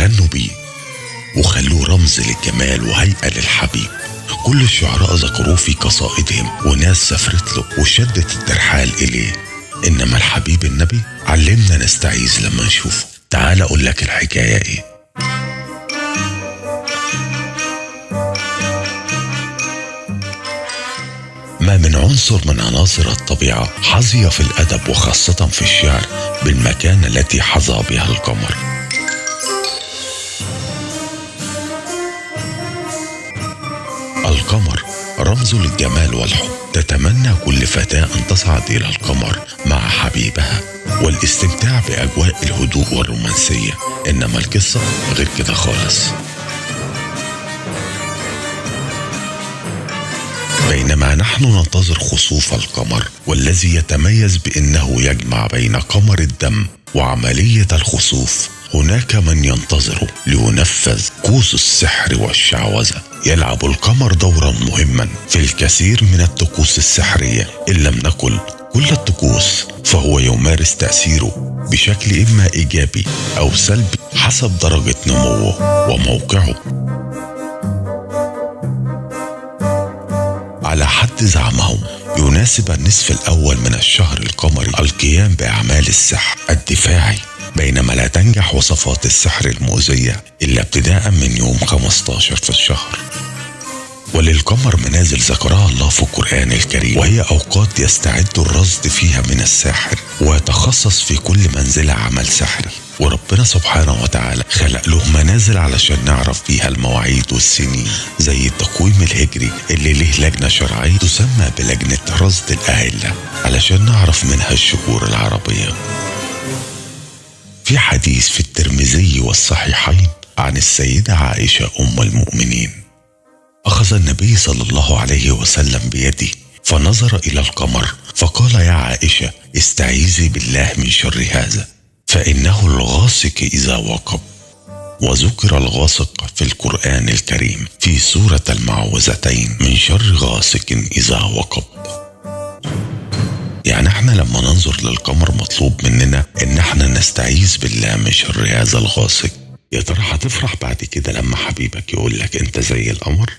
غنوا بيه وخلوه رمز للجمال وهيئة للحبيب. كل الشعراء ذكروه في قصائدهم، وناس سافرت له وشدت الترحال إليه. إنما الحبيب النبي علمنا نستعيذ لما نشوفه. تعال أقول لك الحكاية إيه. ما من عنصر من عناصر الطبيعة حظي في الأدب وخاصة في الشعر بالمكانة التي حظى بها القمر. القمر رمز للجمال والحب. تتمنى كل فتاة أن تصعد إلى القمر مع حبيبها والاستمتاع بأجواء الهدوء والرومانسية. إنما القصة غير كده خالص. بينما نحن ننتظر خسوف القمر، والذي يتميز بأنه يجمع بين قمر الدم وعملية الخسوف، هناك من ينتظر لينفذ طقوس السحر والشعوذة. يلعب القمر دورا مهما في الكثير من الطقوس السحرية، إن لم نقل كل الطقوس، فهو يمارس تأثيره بشكل إما إيجابي أو سلبي حسب درجة نموه وموقعه. على حد زعمهم يناسب النصف الأول من الشهر القمري القيام بأعمال السحر الدفاعي، بينما لا تنجح وصفات السحر المؤذية إلا ابتداء من يوم 15 في الشهر. وللقمر منازل ذكرها الله في القرآن الكريم، وهي أوقات يستعد الرصد فيها من الساحر ويتخصص في كل منزلة عمل سحري. وربنا سبحانه وتعالى خلق له منازل علشان نعرف فيها المواعيد والسنين، زي التقويم الهجري اللي له لجنة شرعية تسمى بلجنة رصد الأهلة علشان نعرف منها الشهور العربية. في حديث في الترمذي والصحيحين عن السيدة عائشة أم المؤمنين، أخذ النبي صلى الله عليه وسلم بيدي فنظر إلى القمر فقال: يا عائشة، استعيذي بالله من شر هذا، فإنه الغاسق إذا وقب. وذكر الغاسق في القرآن الكريم في سورة المعوذتين من شر غاسق إذا وقب. يعني احنا لما ننظر للقمر مطلوب مننا ان احنا نستعيذ بالله من شر هذا الغاسق. يا ترى هتفرح بعد كده لما حبيبك يقولك انت زي القمر؟